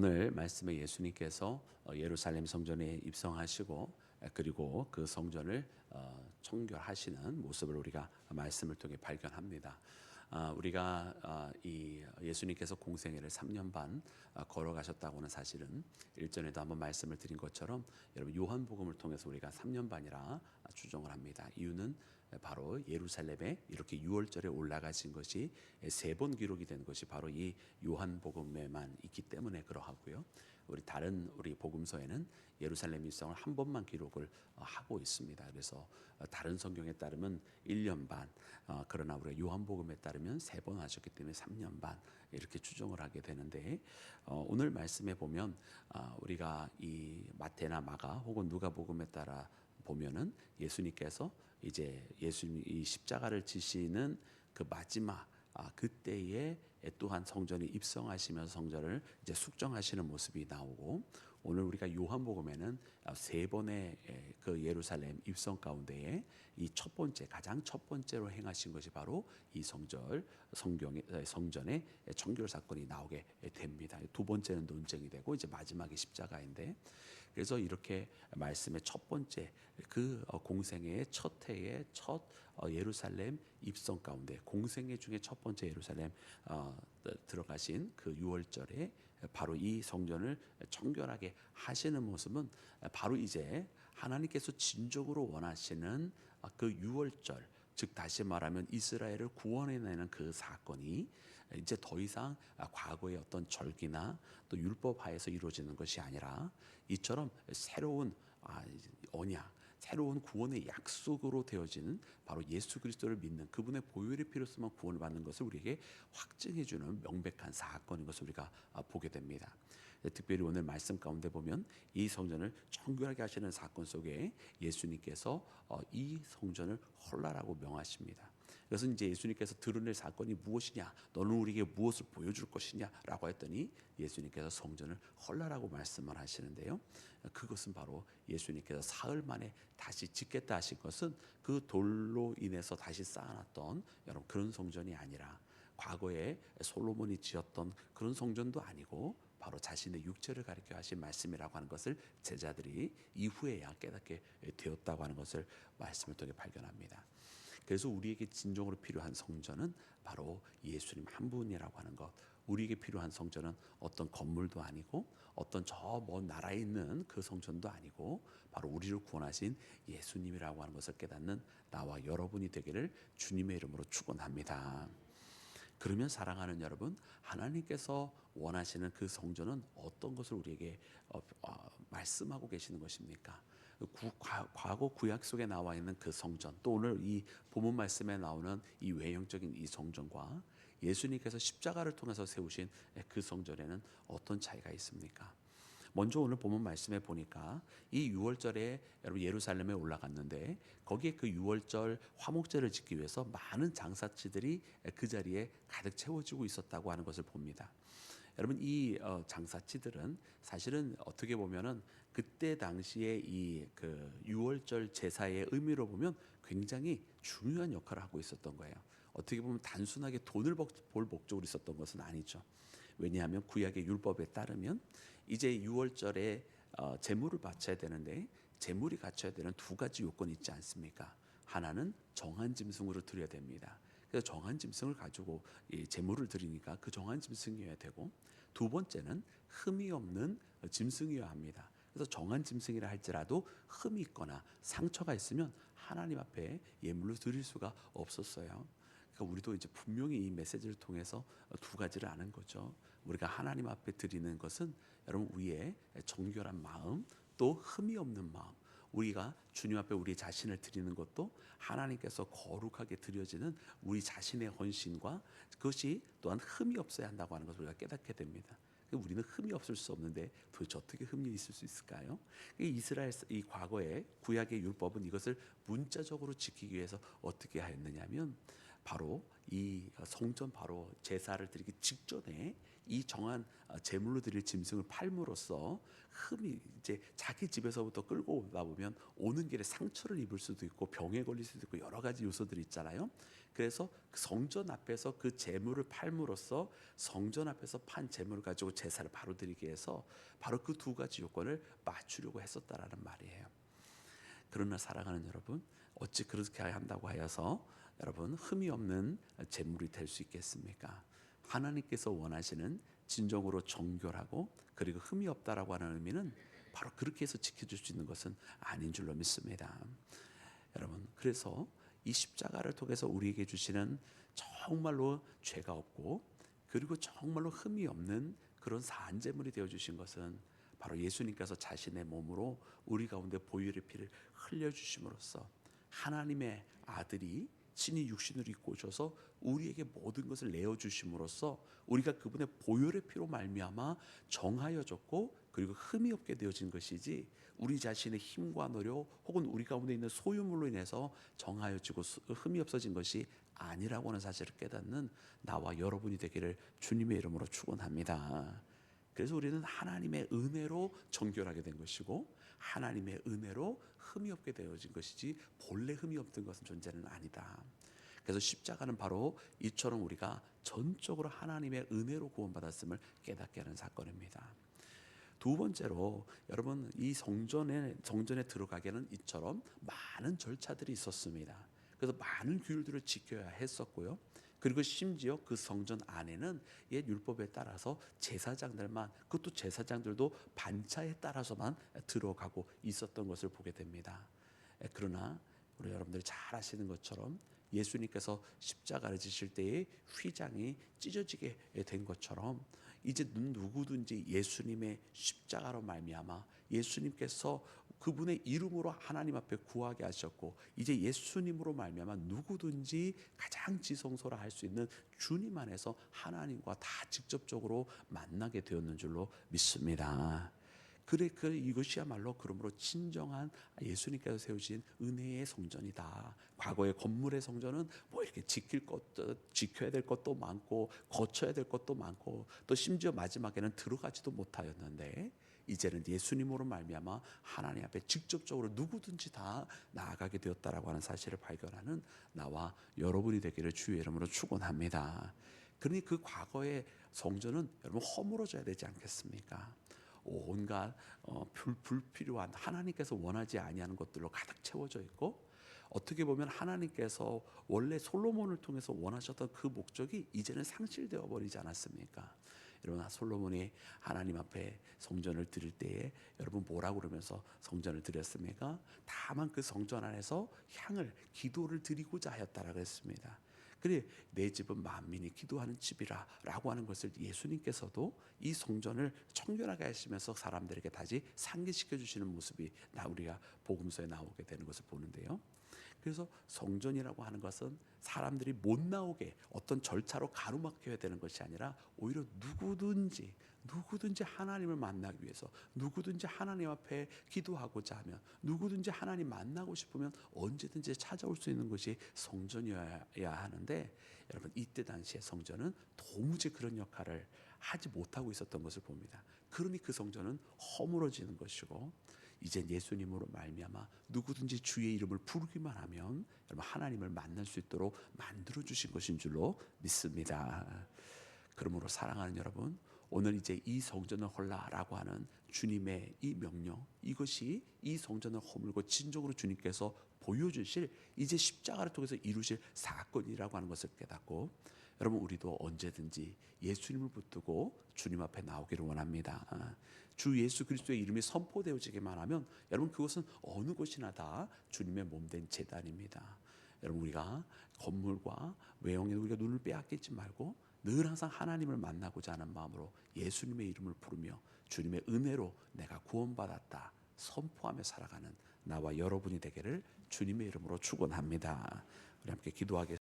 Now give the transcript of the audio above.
오늘 말씀에 예수님께서 예루살렘 성전에 입성하시고 그리고 그 성전을 청결하시는 모습을 우리가 말씀을 통해 발견합니다. 우리가 이 예수님께서 공생애를 3년 반 걸어가셨다고 하는 사실은 일전에도 한번 말씀을 드린 것처럼 여러분 요한복음을 통해서 우리가 3년 반이라 추정을 합니다. 이유는 바로 예루살렘에 이렇게 6월절에 올라가신 것이 3번 기록이 된 것이 바로 이 요한복음에만 있기 때문에 그러하고요. 우리 복음서에는 예루살렘 입성을 한 번만 기록을 하고 있습니다. 그래서 다른 성경에 따르면 1년 반, 그러나 우리가 요한복음에 따르면 3번 하셨기 때문에 3년 반 이렇게 추정을 하게 되는데, 오늘 말씀에 보면 우리가 이 마태나 마가 혹은 누가복음에 따라 보면은 예수님께서 이제 예수님 이 십자가를 지시는 그 마지막 그때에 또한 성전에 입성하시면서 성전을 이제 숙정하시는 모습이 나오고, 오늘 우리가 요한복음에는 3번의 그 예루살렘 입성 가운데에 이 첫 번째 가장 첫 번째로 행하신 것이 바로 이 성전의 청결 사건이 나오게 됩니다. 두 번째는 논쟁이 되고 이제 마지막이 십자가인데, 그래서 이렇게 말씀의 첫 번째 그 공생애의 첫 해의 첫 예루살렘 입성 가운데 공생애 중에 첫 번째 예루살렘 들어가신 그 6월절에 바로 이 성전을 청결하게 하시는 모습은 바로 이제 하나님께서 진정으로 원하시는 그 6월절, 즉 다시 말하면 이스라엘을 구원해내는 그 사건이 이제 더 이상 과거의 어떤 절기나 또 율법 하에서 이루어지는 것이 아니라 이처럼 새로운 언약, 새로운 구원의 약속으로 되어지는 바로 예수 그리스도를 믿는 그분의 보혈의 피로 쓰면 구원을 받는 것을 우리에게 확증해주는 명백한 사건인 것을 우리가 보게 됩니다. 특별히 오늘 말씀 가운데 보면 이 성전을 청결하게 하시는 사건 속에 예수님께서 이 성전을 헐라라고 명하십니다. 그래서 이제 예수님께서 드러낼 사건이 무엇이냐, 너는 우리에게 무엇을 보여줄 것이냐라고 했더니 예수님께서 성전을 헐라라고 말씀을 하시는데요, 그것은 바로 예수님께서 사흘 만에 다시 짓겠다 하신 것은 그 돌로 인해서 다시 쌓아놨던 여러분 그런 성전이 아니라 과거에 솔로몬이 지었던 그런 성전도 아니고 바로 자신의 육체를 가리켜 하신 말씀이라고 하는 것을 제자들이 이후에야 깨닫게 되었다고 하는 것을 말씀을 통해 발견합니다. 그래서 우리에게 진정으로 필요한 성전은 바로 예수님 한 분이라고 하는 것. 우리에게 필요한 성전은 어떤 건물도 아니고 어떤 저 먼 나라에 있는 그 성전도 아니고 바로 우리를 구원하신 예수님이라고 하는 것을 깨닫는 나와 여러분이 되기를 주님의 이름으로 축원합니다. 그러면 사랑하는 여러분, 하나님께서 원하시는 그 성전은 어떤 것을 우리에게 말씀하고 계시는 것입니까? 과거 구약 속에 나와 있는 그 성전, 또 오늘 이 본문 말씀에 나오는 이 외형적인 이 성전과 예수님께서 십자가를 통해서 세우신 그 성전에는 어떤 차이가 있습니까? 먼저 오늘 본문 말씀에 보니까 이 6월절에 여러분 예루살렘에 올라갔는데, 거기에 그 6월절 화목제를 짓기 위해서 많은 장사치들이 그 자리에 가득 채워지고 있었다고 하는 것을 봅니다. 여러분 이 장사치들은 사실은 어떻게 보면은 그때 당시에 이 그 6월절 제사의 의미로 보면 굉장히 중요한 역할을 하고 있었던 거예요. 어떻게 보면 단순하게 돈을 볼 목적으로 있었던 것은 아니죠. 왜냐하면 구약의 율법에 따르면 이제 6월절에 제물을 바쳐야 되는데, 제물이 갖춰야 되는 두 가지 요건이 있지 않습니까? 하나는 정한 짐승으로 드려야 됩니다. 그래서 정한 짐승을 가지고 이 제물을 드리니까 그 정한 짐승이어야 되고, 두 번째는 흠이 없는 짐승이어야 합니다. 그래서 정한 짐승이라 할지라도 흠이 있거나 상처가 있으면 하나님 앞에 예물로 드릴 수가 없었어요. 그러니까 우리도 이제 분명히 이 메시지를 통해서 두 가지를 아는 거죠. 우리가 하나님 앞에 드리는 것은 여러분 우리의 정결한 마음, 또 흠이 없는 마음. 우리가 주님 앞에 우리 자신을 드리는 것도 하나님께서 거룩하게 드려지는 우리 자신의 헌신과 그것이 또한 흠이 없어야 한다고 하는 것을 우리가 깨닫게 됩니다. 우리는 흠이 없을 수 없는데 도대체 어떻게 흠이 있을 수 있을까요? 이스라엘 이 과거의 구약의 율법은 이것을 문자적으로 지키기 위해서 어떻게 하였느냐면 바로 이 성전 바로 제사를 드리기 직전에 이 정한 제물로 드릴 짐승을 팔므로써 흠이 이제 자기 집에서부터 끌고 오다 보면 오는 길에 상처를 입을 수도 있고 병에 걸릴 수도 있고 여러 가지 요소들이 있잖아요. 그래서 성전 앞에서 그 제물을 팔므로써 성전 앞에서 판 제물을 가지고 제사를 바로 드리게 해서 바로 그 두 가지 요건을 맞추려고 했었다라는 말이에요. 그러나 사랑하는 여러분, 어찌 그렇게 한다고 하여서 여러분 흠이 없는 제물이 될 수 있겠습니까? 하나님께서 원하시는 진정으로 정결하고 그리고 흠이 없다라고 하는 의미는 바로 그렇게 해서 지켜줄 수 있는 것은 아닌 줄로 믿습니다. 여러분, 그래서 이 십자가를 통해서 우리에게 주시는 정말로 죄가 없고 그리고 정말로 흠이 없는 그런 산제물이 되어 주신 것은 바로 예수님께서 자신의 몸으로 우리 가운데 보혈의 피를 흘려 주심으로써 하나님의 아들이 친히 육신을 입고 오셔서 우리에게 모든 것을 내어 주심으로써 우리가 그분의 보혈의 피로 말미암아 정하여졌고 그리고 흠이 없게 되어진 것이지 우리 자신의 힘과 노력 혹은 우리 가운데 있는 소유물로 인해서 정하여지고 흠이 없어진 것이 아니라고 하는 사실을 깨닫는 나와 여러분이 되기를 주님의 이름으로 축원합니다. 그래서 우리는 하나님의 은혜로 정결하게 된 것이고 하나님의 은혜로 흠이 없게 되어진 것이지 본래 흠이 없던 것은 존재는 아니다. 그래서 십자가는 바로 이처럼 우리가 전적으로 하나님의 은혜로 구원받았음을 깨닫게 하는 사건입니다. 두 번째로 여러분 이 성전에 들어가기에는 이처럼 많은 절차들이 있었습니다. 그래서 많은 규율들을 지켜야 했었고요. 그리고 심지어 그 성전 안에는 옛 율법에 따라서 제사장들만 그것도 제사장들도 반차에 따라서만 들어가고 있었던 것을 보게 됩니다. 그러나 우리 여러분들이 잘 아시는 것처럼 예수님께서 십자가를 지실 때에 휘장이 찢어지게 된 것처럼 이제 누구든지 예수님의 십자가로 말미암아 예수님께서 그분의 이름으로 하나님 앞에 구하게 하셨고 이제 예수님으로 말미암아 누구든지 가장 지성소라 할 수 있는 주님 안에서 하나님과 다 직접적으로 만나게 되었는 줄로 믿습니다. 그래 이것이야말로 그러므로 진정한 예수님께서 세우신 은혜의 성전이다. 과거의 건물의 성전은 뭐 이렇게 지켜야 될 것도 많고 거쳐야 될 것도 많고 또 심지어 마지막에는 들어가지도 못하였는데 이제는 예수님으로 말미암아 하나님 앞에 직접적으로 누구든지 다 나아가게 되었다라고 하는 사실을 발견하는 나와 여러분이 되기를 주의 이름으로 축원합니다. 그러니 그 과거의 성전은 여러분 허물어져야 되지 않겠습니까? 온갖 불필요한 하나님께서 원하지 아니하는 것들로 가득 채워져 있고 어떻게 보면 하나님께서 원래 솔로몬을 통해서 원하셨던 그 목적이 이제는 상실되어 버리지 않았습니까? 여러분 솔로몬이 하나님 앞에 성전을 드릴 때에 여러분 뭐라고 그러면서 성전을 드렸습니까? 다만 그 성전 안에서 향을 기도를 드리고자 하였다라고 했습니다. 그래 내 집은 만민이 기도하는 집이라 라고 하는 것을 예수님께서도 이 성전을 청결하게 하시면서 사람들에게 다시 상기시켜 주시는 모습이 우리가 복음서에 나오게 되는 것을 보는데요. 그래서 성전이라고 하는 것은 사람들이 못 나오게 어떤 절차로 가로막혀야 되는 것이 아니라 오히려 누구든지 하나님을 만나기 위해서 누구든지 하나님 앞에 기도하고자 하면 누구든지 하나님 만나고 싶으면 언제든지 찾아올 수 있는 것이 성전이어야 하는데 여러분 이때 당시에 성전은 도무지 그런 역할을 하지 못하고 있었던 것을 봅니다. 그러니 그 성전은 허물어지는 것이고 이제 예수님으로 말미암아 누구든지 주의 이름을 부르기만 하면 여러분 하나님을 만날 수 있도록 만들어 주신 것인 줄로 믿습니다. 그러므로 사랑하는 여러분 오늘 이제 이 성전을 헐라라고 하는 주님의 이 명령 이것이 이 성전을 허물고 진정으로 주님께서 보여주실 이제 십자가를 통해서 이루실 사건이라고 하는 것을 깨닫고 여러분 우리도 언제든지 예수님을 붙들고 주님 앞에 나오기를 원합니다. 주 예수 그리스도의 이름이 선포되어지기만 하면 여러분 그것은 어느 곳이나 다 주님의 몸된 제단입니다. 여러분 우리가 건물과 외형에 우리가 눈을 빼앗기지 말고 늘 항상 하나님을 만나고자 하는 마음으로 예수님의 이름을 부르며 주님의 은혜로 내가 구원받았다 선포하며 살아가는 나와 여러분이 되기를 주님의 이름으로 축원합니다. 우리 함께 기도하겠습니다.